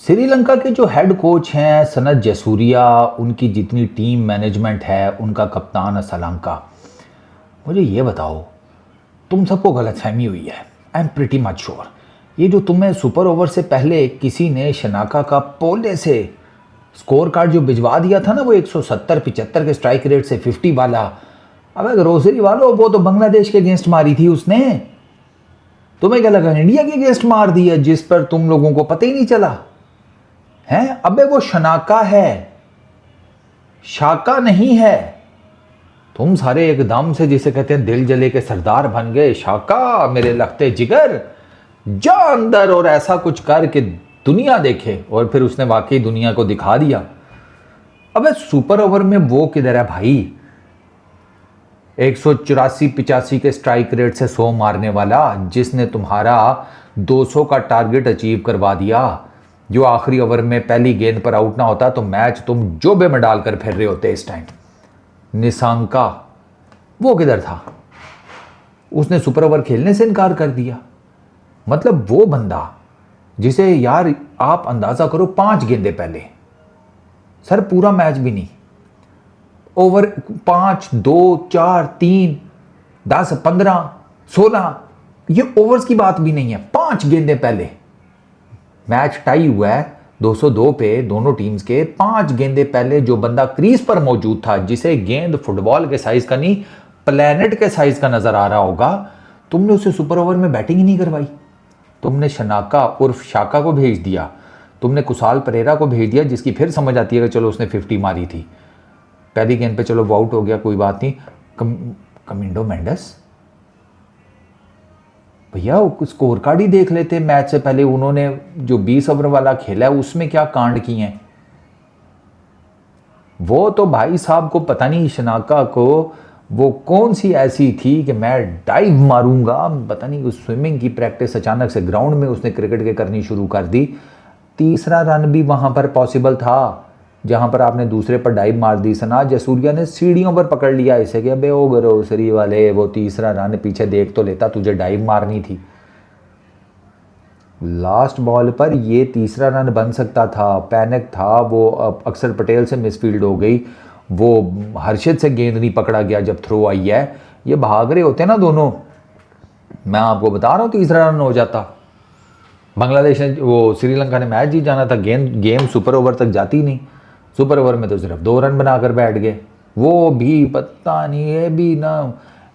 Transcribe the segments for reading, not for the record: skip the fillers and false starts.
श्रीलंका के जो head coach हैं सनत जयसूर्या, उनकी जितनी टीम मैनेजमेंट है, उनका कप्तान असलंका, मुझे ये बताओ, तुम सबको गलतफहमी हुई है। I am pretty much sure. ये जो तुम्हें सुपर ओवर से पहले किसी ने शनाका का पोले से स्कोर कार्ड जो भिजवा दिया था ना, वो 170-75 के स्ट्राइक रेट से 50 वाला, अबे ग्रोसरी वालों, वो तो बांग्लादेश के अगेंस्ट मारी थी उसने। तुम्हें क्या लगा इंडिया के अगेंस्ट मार दी है, जिस पर तुम लोगों को पता ही नहीं चला है? अबे वो शनाका है, शाका नहीं है। तुम सारे एकदम से जिसे कहते हैं दिल जले के सरदार बन गए। शाका मेरे लगते जिगर, जा अंदर और ऐसा कुछ कर कि दुनिया देखे। और फिर उसने वाकई दुनिया को दिखा दिया। अबे सुपर ओवर में वो किधर है भाई? 184-85 के स्ट्राइक रेट से 100 मारने वाला, जिसने तुम्हारा 200 का टारगेट अचीव करवा दिया, जो आखिरी ओवर में पहली गेंद पर आउट ना होता तो मैच तुम जोबे में डालकर फिर रहे होते इस टाइम। निशांका वो किधर था? उसने सुपर ओवर खेलने से इनकार कर दिया। मतलब वो बंदा जिसे यार आप अंदाजा करो 5 गेंदे पहले, सर पूरा मैच भी नहीं, ओवर 5, 2, 4, 3, 10, 15, 16, ये ओवर्स की बात भी नहीं है। 5 गेंदे पहले मैच टाई हुआ है 202 पे दोनों टीम्स के। 5 गेंदे पहले जो बंदा क्रीज पर मौजूद था, जिसे गेंद फुटबॉल के साइज का नहीं प्लेनेट के साइज का नजर आ रहा होगा, तुमने उसे सुपर ओवर में बैटिंग ही नहीं करवाई। तुमने शनाका उर्फ शाका को भेज दिया, तुमने कुशाल परेरा को भेज दिया, जिसकी फिर समझ आती है कि चलो उसने 50 मारी थी पहली गेंद पे, चलो वो आउट हो गया, कोई बात नहीं। कमिंडो मेंडस भैया स्कोर कार्ड ही देख लेते मैच से पहले। उन्होंने जो 20 ओवर वाला खेला है उसमें क्या कांड किए हैं। वो तो भाई साहब को पता नहीं शनाका को वो कौन सी ऐसी थी कि मैं डाइव मारूंगा, पता नहीं उस स्विमिंग की प्रैक्टिस अचानक से ग्राउंड में उसने क्रिकेट के करनी शुरू कर दी। तीसरा रन भी वहां पर पॉसिबल था जहां पर आपने दूसरे पर डाइव मार दी। सनत जयसूर्या ने सीढ़ियों पर पकड़ लिया इसे कि अबे ओ ग्रोसरी वाले, वो तीसरा रन पीछे देख तो लेता, तुझे डाइव मारनी थी। लास्ट बॉल पर ये तीसरा रन बन सकता था, पैनिक था वो। अक्षर पटेल से मिसफील्ड हो गई, वो हर्षित से गेंद नहीं पकड़ा गया जब थ्रो आई है। ये भाग रहे होते ना दोनों, मैं आपको बता रहा हूँ तीसरा रन हो जाता। बांग्लादेश ने वो श्रीलंका ने मैच जीत जाना था। गेम सुपर ओवर तक जाती नहीं। सुपर ओवर में तो सिर्फ 2 रन बनाकर बैठ गए, वो भी पता नहीं। ये भी ना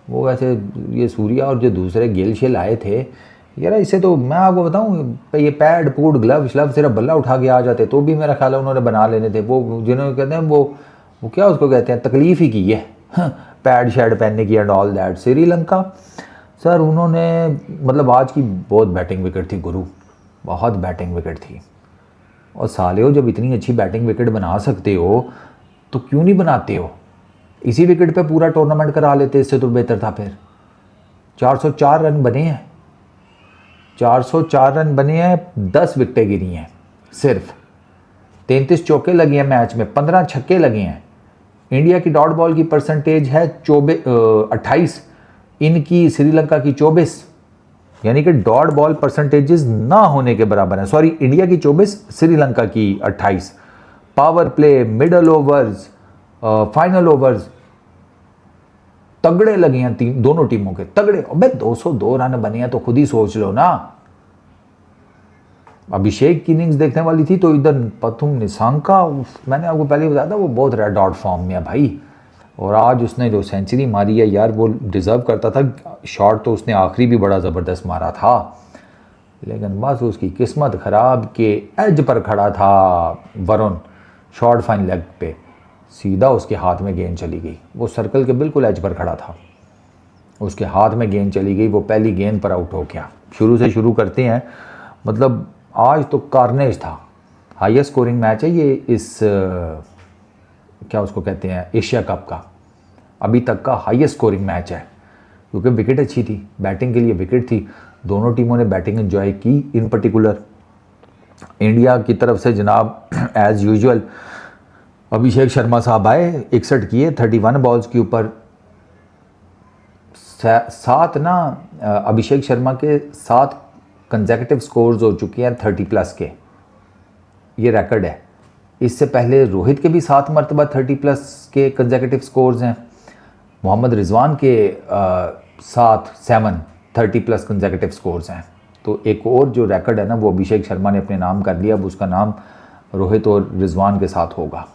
वो वैसे ये सूर्या और जो दूसरे गिल शिल आए थे यार, इसे तो मैं आपको बताऊं, ये पैड पूड ग्लव श्लव सिर्फ बल्ला उठा के आ जाते तो भी मेरा ख्याल है उन्होंने बना लेने थे। वो जिन्होंने कहते हैं वो क्या उसको कहते हैं, तकलीफ ही की है पैड शैड पहनने की and all that. Sri Lanka sir उन्होंने मतलब आज की बहुत बैटिंग विकेट थी गुरु, बहुत बैटिंग विकेट थी। और साले हो जब इतनी अच्छी बैटिंग विकेट बना सकते हो तो क्यों नहीं बनाते हो? इसी विकेट पे पूरा टूर्नामेंट करा लेते, इससे तो बेहतर था। फिर 404 रन बने हैं, 404 रन बने हैं, 10 विकेटें गिरी हैं सिर्फ, 33 चौके लगे हैं मैच में, 15 छक्के लगे हैं। इंडिया की डॉट बॉल की परसेंटेज है 28, इनकी श्रीलंका की 24, यानी कि डॉट बॉल परसेंटेजेस ना होने के बराबर है। सॉरी, इंडिया की 24, श्रीलंका की 28। Power play, middle overs, final overs तगड़े लगे हैं दोनों टीमों के, तगड़े। अबे 202 रन बने हैं तो खुद ही सोच लो ना। अभिषेक की इनिंग्स देखने वाली थी तो इधर प्रथम निशांका, मैंने आपको पहले बताया था वो बहुत रेड डॉट फॉर्म में है भाई। और आज उसने जो सेंचुरी मारी है यार, वो डिज़र्व करता था। शॉट तो उसने आखिरी भी बड़ा ज़बरदस्त मारा था, लेकिन बस उसकी किस्मत ख़राब के एज पर खड़ा था वरुण। शॉर्ट फाइन लेग पे सीधा उसके हाथ में गेंद चली गई। वो सर्कल के बिल्कुल एज पर खड़ा था, उसके हाथ में गेंद चली गई। वो पहली गेंद पर आउट हो गया। शुरू से शुरू करते हैं, मतलब आज तो कार्नेज था। हाईएस्ट स्कोरिंग मैच है ये इस क्या उसको कहते हैं, एशिया कप का अभी तक का हाईएस्ट स्कोरिंग मैच है, क्योंकि विकेट अच्छी थी, बैटिंग के लिए विकेट थी। दोनों टीमों ने बैटिंग एंजॉय की। इन पर्टिकुलर इंडिया की तरफ से जनाब एज यूजुअल अभिषेक शर्मा साहब आए, 61 किए 31 बॉल्स के ऊपर। 7 ना अभिषेक शर्मा के 7 कंसेक्यूटिव स्कोर्स हो चुके हैं 30+ के। ये रिकॉर्ड है। इससे पहले रोहित के भी 7 मरतबा 30+ के कंसेक्यूटिव स्कोर्स हैं। मोहम्मद रिजवान के 7 30+ कंसेक्यूटिव स्कोर्स हैं। तो एक और जो रिकॉर्ड है ना वो अभिषेक शर्मा ने अपने नाम कर लिया। अब उसका नाम रोहित और रिजवान के साथ होगा।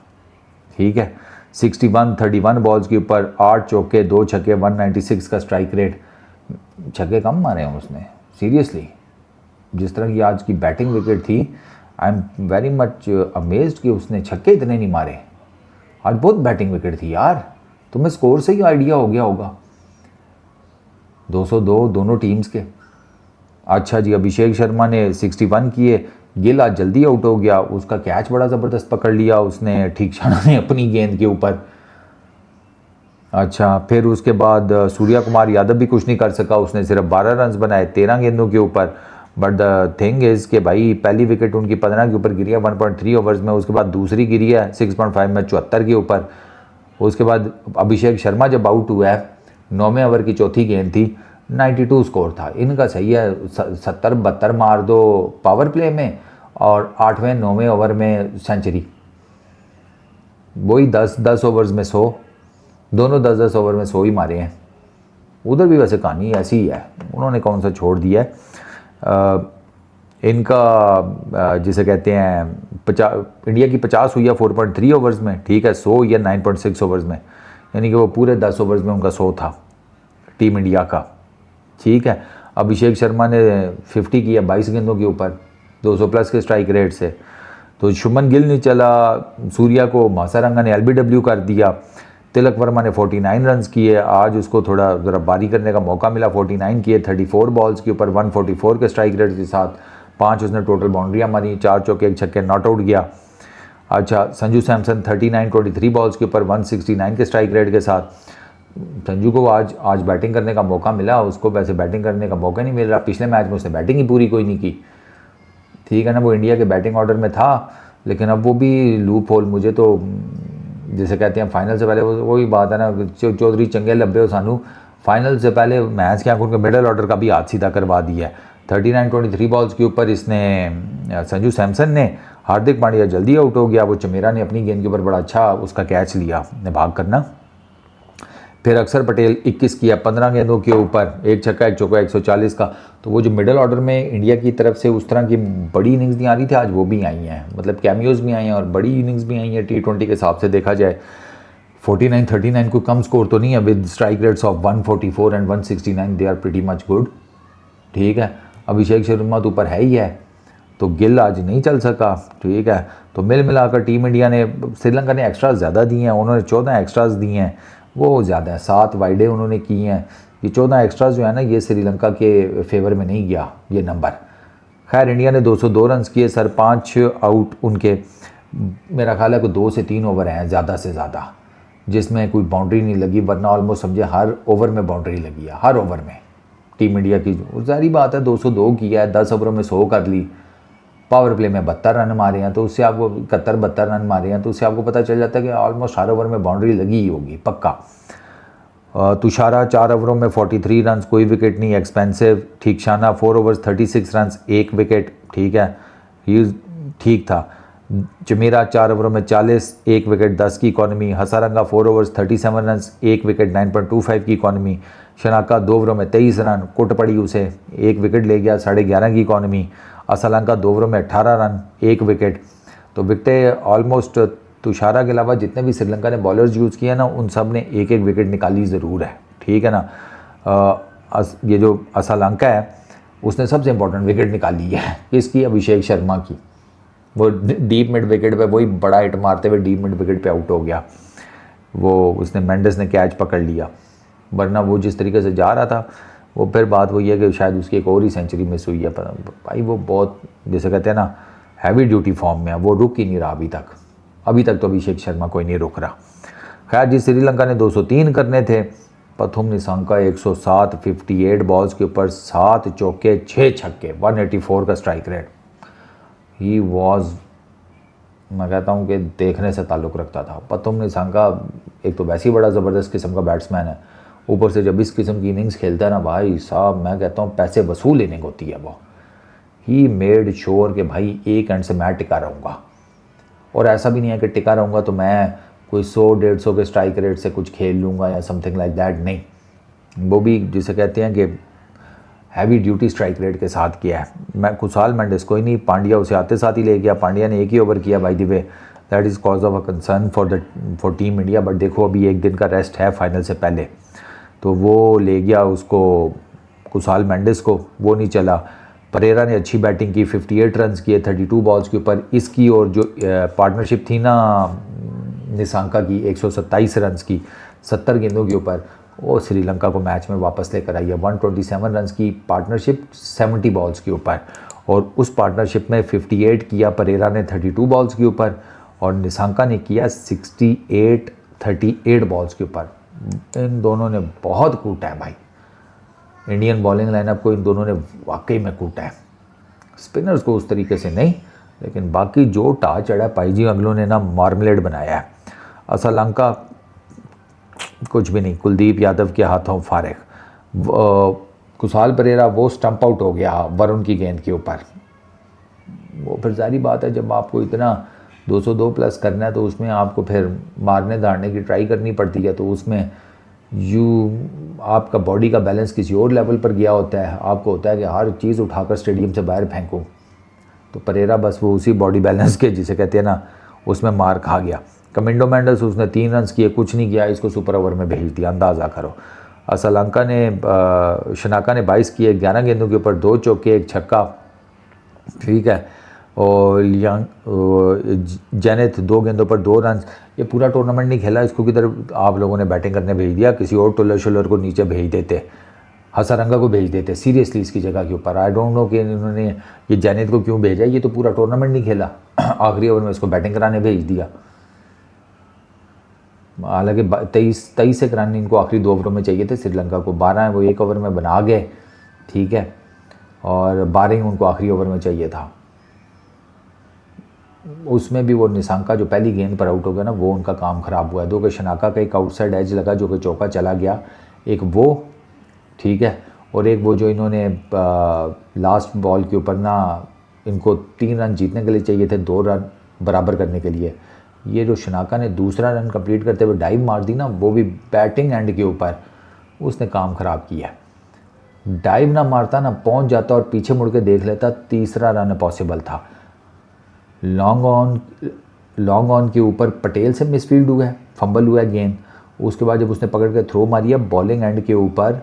ठीक है, 31 बॉल्स के ऊपर 8 चौके 2 छक्के, 196 का स्ट्राइक रेट। छक्के कम मारे हैं उसने सीरियसली। जिस तरह की आज की बैटिंग विकेट थी, I am very much amazed कि उसने छक्के इतने नहीं मारे। आज बहुत बैटिंग विकेट थी यार। तुम्हें स्कोर से ही आइडिया हो गया होगा। 202 दोनों टीम्स के। अच्छा जी, अभिषेक शर्मा ने 61 किए। गिल आज जल्दी आउट हो गया। उसका कैच बड़ा ज़बरदस्त पकड़ लिया उसने, ठीकशाना ने अपनी गेंद के ऊपर। अच्छा, फिर उसके बाद सूर्या कुमार यादव भी कुछ नहीं कर सका। उसने सिर्फ 12 रन बनाए 13 गेंदों के ऊपर। बट द थिंग इज़ कि भाई पहली विकेट उनकी 15 के ऊपर गिरी है 1.3 ओवर्स में। उसके बाद दूसरी गिरी है 6.5 में 74 के ऊपर। उसके बाद अभिषेक शर्मा जब आउट हुआ है 9वें ओवर की चौथी गेंद थी, 92 स्कोर था इनका। सही है, 70-72 मार दो पावर प्ले में और 8वें-9वें ओवर में सेंचुरी। वही 10 ओवर्स में 100, दोनों 10 ओवर में 100 ही मारे हैं। उधर भी वैसे कहानी ऐसी ही है, उन्होंने कौन सा छोड़ दिया है। इनका जिसे कहते हैं इंडिया की 50 हुई है 4.3 ओवर्स में। ठीक है, 100 या 9.6 ओवर्स में, यानी कि वो पूरे 10 ओवर्स में उनका 100 था टीम इंडिया का। ठीक है, अभिषेक शर्मा ने 50 किया 22 गेंदों के ऊपर 200+ के स्ट्राइक रेट से। तो शुभमन गिल नहीं चला, सूर्या को महासारंगा ने LBW कर दिया। तिलक वर्मा ने 49 रन्स किए। आज उसको थोड़ा ज़रा बारी करने का मौका मिला, 49 किए 34 बॉल्स के ऊपर 144 के स्ट्राइक रेट के साथ। 5 उसने टोटल बाउंड्रियाँ मारी, 4 चौके 1 छक्के, नॉट आउट गया। अच्छा, संजू सैमसन 39 23 बॉल्स के ऊपर 169 के स्ट्राइक रेट के साथ। संजू को आज बैटिंग करने का मौका मिला, उसको वैसे बैटिंग करने का मौका नहीं मिल रहा। पिछले मैच में उसने बैटिंग ही पूरी कोई नहीं की। ठीक है ना, वो इंडिया के बैटिंग ऑर्डर में था, लेकिन अब वो भी लूप होल। मुझे तो जैसे कहते हैं फाइनल से पहले वही बात है ना, चौधरी चंगे लब्बे हो सानू। फाइनल से पहले मैच के आंखों के मिडल ऑर्डर का भी हाथ सीधा करवा दिया है। 39 23 बॉल्स के ऊपर इसने संजू सैमसन ने। हार्दिक पांड्या जल्दी आउट हो गया। वो चमेरा ने अपनी गेंद के ऊपर बड़ा अच्छा उसका कैच लिया, भाग करना। फिर अक्षर पटेल 21 किया 15 गेंदों के ऊपर, 1 छक्का 1 चौका 140 का। तो वो जो मिडल ऑर्डर में इंडिया की तरफ से उस तरह की बड़ी इनिंग्स नहीं आ रही थी, आज वो भी आई हैं। मतलब कैमियोज भी आई हैं और बड़ी इनिंग्स भी आई हैं। T20 के हिसाब से देखा जाए 49-39 कोई कम स्कोर तो नहीं है। With strike rates of 144 and 169 they are pretty much good. ठीक है, अभिषेक शर्मा तो ऊपर है ही है, तो गिल आज नहीं चल सका। ठीक है, तो मिल मिलाकर टीम इंडिया ने, श्रीलंका ने एक्स्ट्राज ज़्यादा दिए हैं। उन्होंने 14 एक्स्ट्राज दिए हैं, वो ज़्यादा है। 7 वाइडे उन्होंने की हैं। ये 14 एक्स्ट्राज जो है ना, ये श्रीलंका के फेवर में नहीं गया ये नंबर। खैर, इंडिया ने 202 रन किए सर, 5 आउट उनके। मेरा ख्याल है कि 2 से 3 ओवर हैं ज़्यादा से ज़्यादा, जिसमें कोई बाउंड्री नहीं लगी, वरना ऑलमोस्ट समझे हर ओवर में बाउंड्री लगी है। हर ओवर में टीम इंडिया की जारी बात है 202 किया है, 10 ओवरों में 100 कर ली। पावर प्ले में 72 रन मारे हैं, तो उससे आपको 71-72 रन मारे हैं, तो उससे आपको पता चल जाता है कि ऑलमोस्ट हर ओवर में बाउंड्री लगी ही होगी पक्का। तुषारा 4 ओवरों में 43 रन, कोई विकेट नहीं, एक्सपेंसिव। ठीकशाना 4 overs 36 run, 1 wicket. ठीक है, ये ठीक था। चमेरा 4 ओवरों में 40, 1 विकेट, 10 की economy. Hasaranga 4 overs 37 run, 1 wicket, 9.25 की इकॉनमी। शनाका 2 ओवरों में 23 रन, कुट पड़ी उसे, 1 विकेट ले गया, 11.5 की इकॉनमी। असलंका 2 ओवरों में 18 रन, 1 विकेट। तो विकेटें ऑलमोस्ट तुषारा के अलावा जितने भी श्रीलंका ने बॉलर्स यूज़ किए ना, उन सब ने 1-1 विकेट निकाली ज़रूर है। ठीक है ना। ये जो असलंका है उसने सबसे इंपॉर्टेंट विकेट निकाली है, किसकी? अभिषेक शर्मा की। वो डीप मिड विकेट पे वही बड़ा हिट मारते हुए डीप मिड विकेट पे आउट हो गया। वो उसने मेंडिस ने कैच पकड़ लिया, वरना वो जिस तरीके से जा रहा था, वो फिर बात वही है कि शायद उसकी एक और ही सेंचुरी मिस हुई है। पर भाई वो बहुत, जैसे कहते हैं ना, हैवी ड्यूटी फॉर्म में है, वो रुक ही नहीं रहा अभी तक तो अभिषेक शर्मा कोई नहीं रुक रहा। खैर जी, श्रीलंका ने 203 करने थे। पथुम निशंका 107, 58 बॉल्स के ऊपर 7 चौके 6 छक्के, 184 का स्ट्राइक रेट। ही वॉज, मैं कहता हूँ कि देखने से ताल्लुक़ रखता था। पथुम निशंका एक तो वैसे ही बड़ा ज़बरदस्त किस्म का बैट्समैन है, ऊपर से जब इस किस्म की इनिंग्स खेलता है ना भाई साहब, मैं कहता हूँ पैसे वसूल इनिंग होती है वो। ही मेड श्योर कि भाई एक एंड से मैं टिका रहूँगा। और ऐसा भी नहीं है कि टिका रहूँगा तो मैं कोई 100-150 के स्ट्राइक रेट से कुछ खेल लूँगा या समथिंग लाइक दैट, नहीं। वो भी जिसे कहते हैं कि हैवी ड्यूटी स्ट्राइक रेट के साथ किया है। मैं खुशहाल मेंडिस कोई नहीं, पांड्या उसे आते साथ ही ले गया। पांड्या ने एक ही ओवर किया by the way, that is cause of a concern for team India. But देखो अभी एक दिन का रेस्ट है फाइनल से पहले, तो वो ले गया उसको खुशहाल मेंडिस को, वो नहीं चला। परेरा ने अच्छी बैटिंग की, 58 रन किए 32 बॉल्स के ऊपर। इसकी और जो पार्टनरशिप थी ना निशांका की 127 रन की 70 गेंदों के ऊपर, वो श्रीलंका को मैच में वापस लेकर आई है। 127 रन की पार्टनरशिप 70 बॉल्स के ऊपर, और उस पार्टनरशिप में 58 किया परेरा ने 32 बॉल्स के ऊपर, और निशांका ने किया 68 38 बॉल्स के ऊपर। इन दोनों ने बहुत कूटा है भाई, इंडियन बॉलिंग लाइनअप को इन दोनों ने वाकई में कूटा है। स्पिनर्स को उस तरीके से नहीं, लेकिन बाकी जो टा चढ़ा पाई जी अगलों ने ना मार्मलेड बनाया है। श्रीलंका कुछ भी नहीं, कुलदीप यादव के हाथों फारिग। खुशहाल परेरा वो स्टंप आउट हो गया वरुण की गेंद के ऊपर। वो फिर जारी बात है, जब आपको इतना 202 प्लस करना है तो उसमें आपको फिर मारने धाड़ने की ट्राई करनी पड़ती है, तो उसमें आपका बॉडी का बैलेंस किसी और लेवल पर गया होता है। आपको होता है कि हर चीज़ उठाकर स्टेडियम से बाहर फेंकूं, तो परेरा बस वो उसी बॉडी बैलेंस के जिसे कहते हैं ना उसमें मार खा गया। कमिंडो मेंडिस उसने 3 रन किए, कुछ नहीं किया, इसको सुपर ओवर में भेज दिया, अंदाज़ा करो। श्रीलंका ने शनाका ने 22 किए 11 गेंदों के ऊपर, 2 चौके 1 छक्का, ठीक है। और जेनिथ 2 गेंदों पर 2 रन। ये पूरा टूर्नामेंट नहीं खेला, इसको किधर आप लोगों ने बैटिंग करने भेज दिया, किसी और टोलर शोलर को नीचे भेज देते, हसारंगा को भेज देते सीरियसली इसकी जगह के ऊपर। आई डोंट नो कि इन्होंने ये जेनिथ को क्यों भेजा, ये तो पूरा टूर्नामेंट नहीं खेला, आखिरी ओवर में इसको बैटिंग कराने भेज दिया। हालांकि 23 एक रन इनको आखिरी 2 ओवरों में चाहिए थे श्रीलंका को, 12 वो 1 ओवर में बना गए, ठीक है, और 12 उनको आखिरी ओवर में चाहिए था। उसमें भी वो निशांका जो पहली गेंद पर आउट हो गया ना, वो उनका काम ख़राब हुआ है। दो कि शनाका का एक आउटसाइड एज लगा जो कि चौका चला गया, एक वो, ठीक है, और एक वो जो इन्होंने लास्ट बॉल के ऊपर ना इनको 3 रन जीतने के लिए चाहिए थे, 2 रन बराबर करने के लिए। ये जो शनाका ने दूसरा रन कंप्लीट करते हुए डाइव मार दी ना, वो भी बैटिंग एंड के ऊपर, उसने काम ख़राब किया। डाइव ना मारता ना, पहुंच जाता और पीछे मुड़ के देख लेता, तीसरा रन पॉसिबल था। लॉन्ग ऑन के ऊपर पटेल से मिसफील्ड हुआ है, फंबल हुआ है गेंद। उसके बाद जब उसने पकड़ के थ्रो मारी है बॉलिंग एंड के ऊपर,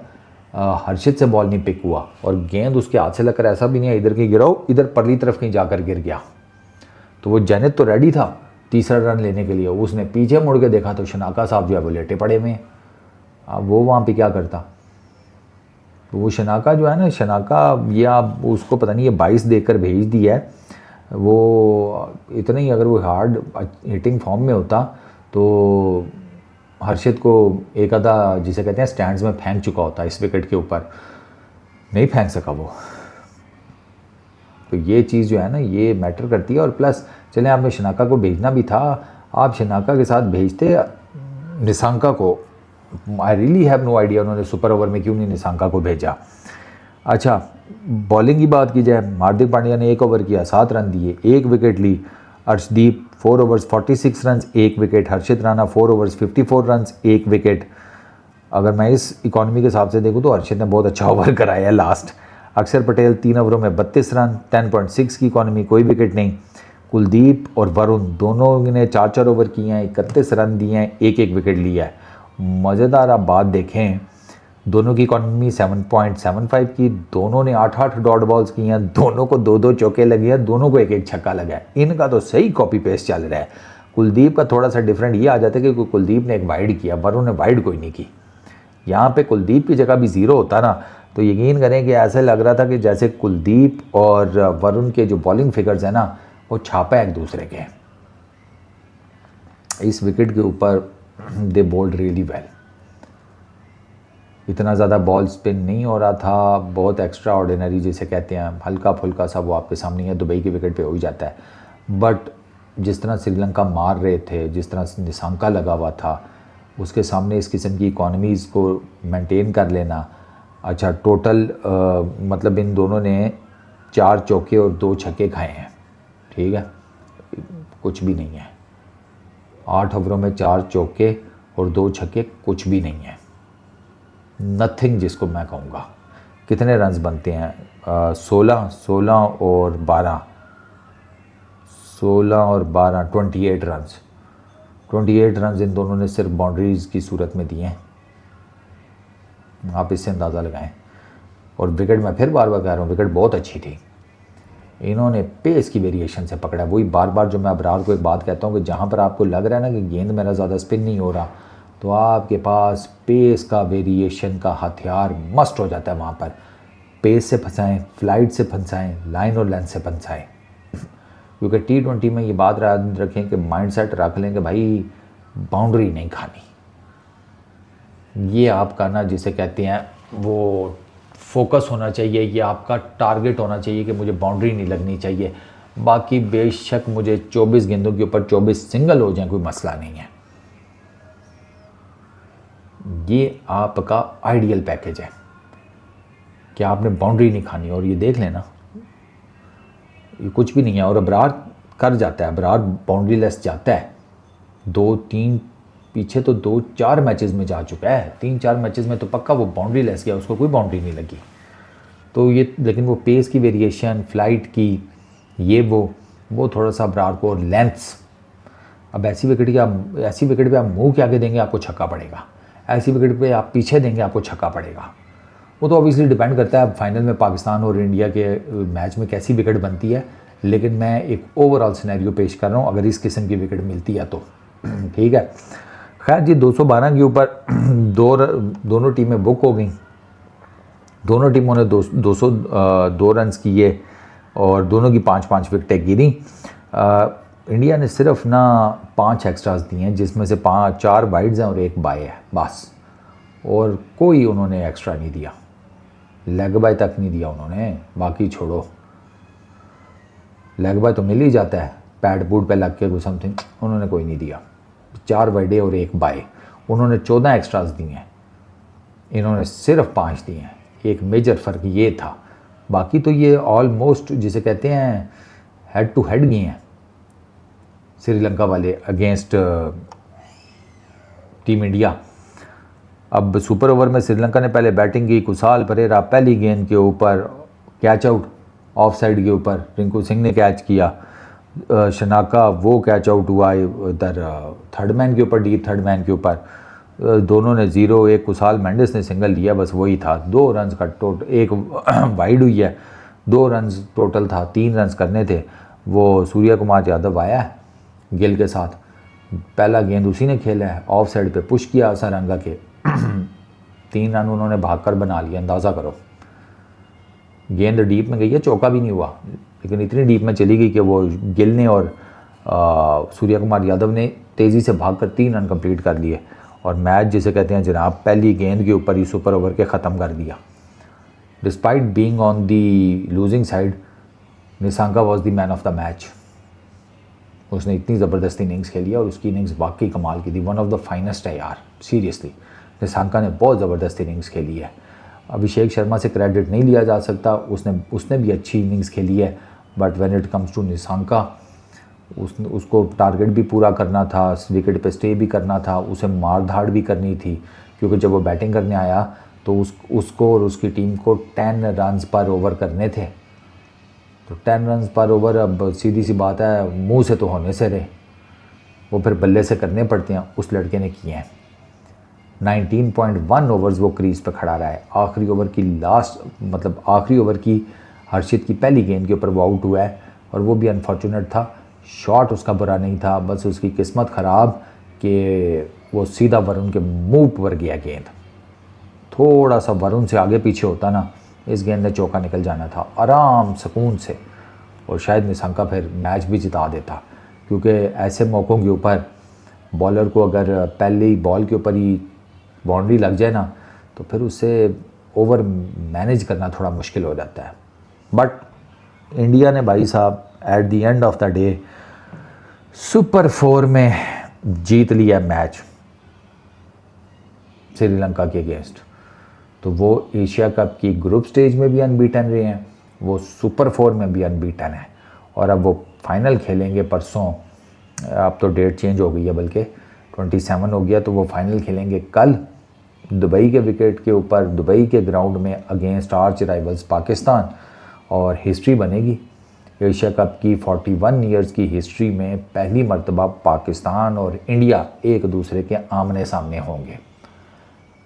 हर्षित से बॉल नहीं पिक हुआ, और गेंद उसके हाथ से लगकर ऐसा भी नहीं है इधर की गिराओ, इधर परली तरफ कहीं जाकर गिर गया। तो वो जेनिथ तो रेडी था तीसरा रन लेने के लिए, उसने पीछे मुड़ के देखा तो शनाका साहब जो है वो लेटे पड़े में। अब वो वहाँ पे क्या करता? तो वो शनाका जो है ना, शनाका ये आप उसको पता नहीं ये 22 देकर भेज दिया है, वो इतना ही अगर वो हार्ड हिटिंग फॉर्म में होता तो हर्षित को एक आधा जिसे कहते हैं स्टैंड्स में फेंक चुका होता इस विकेट के ऊपर, नहीं फेंक सका वो। तो ये चीज़ जो है ना ये मैटर करती है। और प्लस चलें आपने शनाका को भेजना भी था, आप शनाका के साथ भेजते निशांका को। I really have no idea उन्होंने सुपर ओवर में क्यों नहीं निशांका को भेजा। अच्छा, बॉलिंग की बात की जाए, हार्दिक पांड्या ने 1 ओवर किया, 7 रन दिए, 1 विकेट ली। Arshdeep 4 overs 46 run, 1 wicket. Harshit Rana 4 overs 54 run, 1 wicket. अगर मैं इस इकॉनमी के हिसाब से देखूँ तो हर्षित ने बहुत अच्छा ओवर कराया है लास्ट। अक्षर पटेल 3 ओवरों में 32 रन, 10.6 की इकॉनमी, कोई विकेट नहीं। कुलदीप और वरुण दोनों ने 4 ओवर किए हैं, 31 रन दिए हैं, 1 विकेट लिया है। मज़ेदार आप बात देखें, दोनों की इकॉनमी 7.75 की, दोनों ने 8 डॉट बॉल्स की हैं, दोनों को 2 चौके लगे हैं, दोनों को 1 छक्का लगा है। इनका तो सही कॉपी पेस्ट चल रहा है। कुलदीप का थोड़ा सा डिफरेंट ये आ जाता है कि कुलदीप ने 1 वाइड किया, वरुण ने वाइड कोई नहीं की। यहाँ पे कुलदीप की जगह भी 0 होता ना तो यकीन करें कि ऐसे लग रहा था कि जैसे कुलदीप और वरुण के जो बॉलिंग फिगर्स हैं ना वो छापा है एक दूसरे के। इस विकेट के ऊपर दे बॉल्ड रियली वेल। इतना ज़्यादा बॉल स्पिन नहीं हो रहा था, बहुत एक्स्ट्रा ऑर्डिनरी जिसे कहते हैं, हल्का फुल्का सा वो आपके सामने है, दुबई के विकेट पे हो ही जाता है। बट जिस तरह श्रीलंका मार रहे थे, जिस तरह निशांका लगा हुआ था, उसके सामने इस किस्म की इकॉनमीज़ को मेंटेन कर लेना। अच्छा, टोटल मतलब इन दोनों ने 4 चौके और 2 छक्के खाए हैं, ठीक है। कुछ भी नहीं है। 8 ओवरों में 4 चौके और 2 छक्के कुछ भी नहीं है, नथिंग जिसको मैं कहूँगा। कितने रन्स बनते हैं? 16 और 12, 28 रन्स। 28 रन्स इन दोनों ने सिर्फ बाउंड्रीज़ की सूरत में दिए हैं, आप इससे अंदाज़ा लगाएं। और विकेट, मैं फिर बार बार कह रहा हूँ, विकेट बहुत अच्छी थी। इन्होंने पेस की वेरिएशन से पकड़ा। वही बार बार जो मैं अबरार को एक बात कहता हूँ कि जहाँ पर आपको लग रहा है ना कि गेंद मेरा ज़्यादा स्पिन नहीं हो रहा, तो आपके पास पेस का वेरिएशन का हथियार मस्ट हो जाता है। वहाँ पर पेस से फंसाएं, फ्लाइट से फंसाएं, लाइन और लेंथ से फंसाएं। क्योंकि T20 में ये बात याद रखें कि माइंडसेट रख लें कि भाई बाउंड्री नहीं खानी। ये आपका ना जिसे कहते हैं वो फोकस होना चाहिए, ये आपका टारगेट होना चाहिए कि मुझे बाउंड्री नहीं लगनी चाहिए। बाकी बेशक मुझे 24 गेंदों के ऊपर 24 सिंगल हो जाए, कोई मसला नहीं है। ये आपका आइडियल पैकेज है कि आपने बाउंड्री नहीं खानी। और ये देख लेना, ये कुछ भी नहीं है। और अबरार कर जाता है, अबरार बाउंड्री लेस जाता है। 2-3 पीछे तो 2-4 मैचेस में जा चुका है, 3-4 मैचेस में तो पक्का वो बाउंड्री लेस गया, उसको कोई बाउंड्री नहीं लगी। तो ये, लेकिन वो पेस की वेरिएशन, फ्लाइट की, ये वो थोड़ा सा अबरार को, लेंथ्स। अब ऐसी विकेट पे आप मुंह के आगे देंगे आपको छक्का पड़ेगा, ऐसी विकेट पे आप पीछे देंगे आपको छक्का पड़ेगा। वो तो ऑब्वियसली डिपेंड करता है अब फाइनल में पाकिस्तान और इंडिया के मैच में कैसी विकेट बनती है। लेकिन मैं एक ओवरऑल सिनेरियो पेश कर रहा हूँ, अगर इस किस्म की विकेट मिलती है तो ठीक है। खैर जी, 212 के ऊपर दोनों टीमें बुक हो गई। दोनों टीमों ने 202 रन्स किए और दोनों की 5-5 विकेटें गिरी। इंडिया ने सिर्फ ना 5 एक्स्ट्रास दिए हैं, जिसमें से 4 वाइड्स हैं और 1 बाय है बस, और कोई उन्होंने एक्स्ट्रा नहीं दिया, लेग बाय तक नहीं दिया उन्होंने। बाकी छोड़ो, लेग बाय तो मिल ही जाता है पैड बूट पे लग के कोई समथिंग, उन्होंने कोई नहीं दिया। 4 वाइडे और 1 बाय, उन्होंने 14 एक्स्ट्रास दिए हैं, इन्होंने सिर्फ 5 दिए हैं। एक मेजर फ़र्क ये था। बाकी तो ये ऑलमोस्ट जिसे कहते हैं हेड टू हेड गए हैं श्रीलंका वाले अगेंस्ट टीम इंडिया। अब सुपर ओवर में श्रीलंका ने पहले बैटिंग की। कुशाल परेरा पहली गेंद के ऊपर कैच आउट, ऑफ साइड के ऊपर रिंकू सिंह ने कैच किया। शनाका वो कैच आउट हुआ इधर थर्ड मैन के ऊपर, डीप थर्ड मैन के ऊपर। दोनों ने 0, एक कुशाल मेंडिस ने सिंगल लिया, बस वही था। 2 रन्स का टोटल, एक वाइड हुई है, 2 रन्स टोटल था, 3 रन्स करने थे। वो सूर्य कुमार यादव आया है गिल के साथ, पहला गेंद उसी ने खेला है, ऑफ साइड पे पुश किया असरंगा के 3 रन उन्होंने भागकर बना लिया। अंदाज़ा करो, गेंद डीप में गई है, चौका भी नहीं हुआ, लेकिन इतनी डीप में चली गई कि वो गिल ने और सूर्य कुमार यादव ने तेज़ी से भागकर 3 रन कंप्लीट कर लिए और मैच जिसे कहते हैं जनाब पहली गेंद के ऊपर ही सुपर ओवर के ख़त्म कर दिया। Despite being on the losing side, Nissanka was the man of the match. उसने इतनी ज़बरदस्त इनिंग्स खेली है और उसकी इनिंग्स वाकई कमाल की थी, वन ऑफ द फाइनेस्ट है यार, सीरियसली। निसांका ने बहुत ज़बरदस्त इनिंग्स खेली है। अभिषेक शर्मा से क्रेडिट नहीं लिया जा सकता, उसने भी अच्छी इनिंग्स खेली है, but when it comes to Nissanka, उसको टारगेट भी पूरा करना था, विकेट पे स्टे भी करना था, उसे मार धाड़ भी करनी थी, क्योंकि जब वो बैटिंग करने आया तो उसको और उसकी टीम को 10 रन्स पर ओवर करने थे। तो 10 रन्स पर ओवर, अब सीधी सी बात है, मुंह से तो होने से रहे, वो फिर बल्ले से करने पड़ते हैं। उस लड़के ने किए हैं। 19.1 ओवर्स वो क्रीज पे खड़ा रहा है। आखिरी ओवर की हर्षित की पहली गेंद के ऊपर वो आउट हुआ है, और वो भी अनफॉर्चुनेट था। शॉट उसका बुरा नहीं था, बस उसकी किस्मत ख़राब कि वो सीधा वरुण के मुंह पर गया गेंद। थोड़ा सा वरुण से आगे पीछे होता ना, इस गेंद ने चौका निकल जाना था आराम सुकून से, और शायद निसांका फिर मैच भी जिता देता। क्योंकि ऐसे मौक़ों के ऊपर बॉलर को अगर पहली बॉल के ऊपर ही बाउंड्री लग जाए ना, तो फिर उससे ओवर मैनेज करना थोड़ा मुश्किल हो जाता है। बट इंडिया ने भाई साहब at the end of the day super 4 में जीत लिया मैच श्रीलंका के अगेंस्ट। तो वो एशिया कप की ग्रुप स्टेज में भी अनबीटन रहे हैं, वो सुपर 4 में भी अनबीटन है, और अब वो फ़ाइनल खेलेंगे परसों, अब तो डेट चेंज हो गई है बल्कि 27 हो गया, तो वो फाइनल खेलेंगे कल दुबई के विकेट के ऊपर, दुबई के ग्राउंड में अगेंस्ट आर्च राइवल्स पाकिस्तान, और हिस्ट्री बनेगी। एशिया कप की 41 ईयर्स की हिस्ट्री में पहली मर्तबा पाकिस्तान और इंडिया एक दूसरे के आमने सामने होंगे।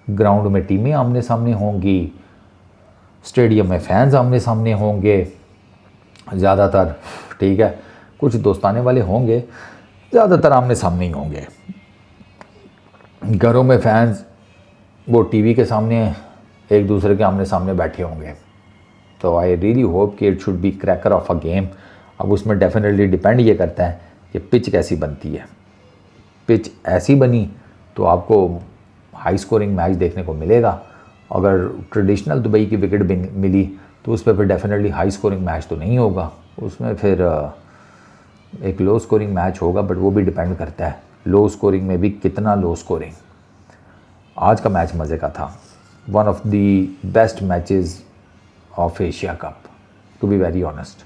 ग्राउंड में टीमें आमने सामने होंगी, स्टेडियम में फैंस आमने सामने होंगे ज़्यादातर, ठीक है, कुछ दोस्ताने वाले होंगे, ज़्यादातर आमने सामने ही होंगे। घरों में फैंस वो टीवी के सामने एक दूसरे के आमने सामने बैठे होंगे। तो आई रियली होप कि it should be cracker of a game. अब उसमें डेफिनेटली डिपेंड ये करता है कि पिच कैसी बनती है। पिच ऐसी बनी तो आपको हाई स्कोरिंग मैच देखने को मिलेगा। अगर ट्रेडिशनल दुबई की विकेट मिली तो उस पर फिर डेफिनेटली हाई स्कोरिंग मैच तो नहीं होगा, उसमें फिर एक लो स्कोरिंग मैच होगा, बट वो भी डिपेंड करता है लो स्कोरिंग में भी कितना लो स्कोरिंग। आज का मैच मज़े का था, one of the best matches of Asia cup, to be very honest,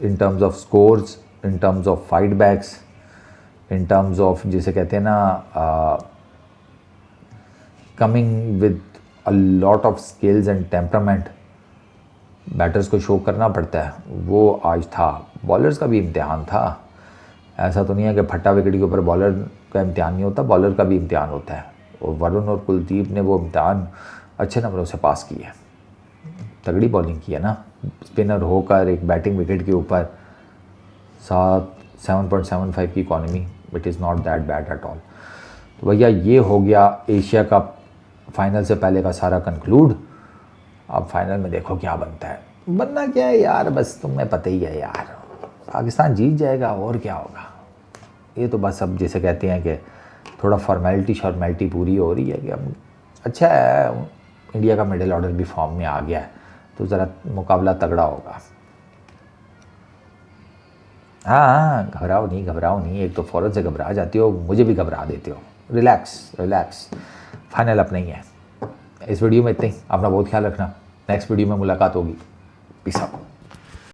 in terms of scores, in terms of fight backs, in terms of जिसे कहते हैं ना coming with a lot of skills and temperament. Batters को show करना पड़ता है, वो आज था। बॉलर्स का भी इम्तिहान था, ऐसा तो नहीं है कि फट्टा विकेट के ऊपर बॉलर का इम्तिहान नहीं होता, बॉलर का भी इम्तिहान होता है। और वरुण और कुलदीप ने वो इम्तिहान अच्छे नंबरों से पास किया, तगड़ी बॉलिंग की है ना। स्पिनर होकर एक बैटिंग विकेट के ऊपर 7.75 की economy, it is not that bad at all. तो भैया ये हो गया एशिया कप फाइनल से पहले का सारा कंक्लूड। अब फाइनल में देखो क्या बनता है। बनना क्या है यार, बस तुम्हें पता ही है यार, पाकिस्तान जीत जाएगा और क्या होगा। ये तो बस अब जैसे कहते हैं कि थोड़ा फॉर्मेलिटी पूरी हो रही है कि अब अच्छा है, इंडिया का मिडिल ऑर्डर भी फॉर्म में आ गया है, तो ज़रा मुकाबला तगड़ा होगा। हाँ, घबराओ नहीं, एक तो फ़ौरन से घबरा जाती हो, मुझे भी घबरा देते हो। रिलैक्स, फाइनल अपना ही है। इस वीडियो में इतना ही, अपना बहुत ख्याल रखना। नेक्स्ट वीडियो में मुलाकात होगी। Peace out.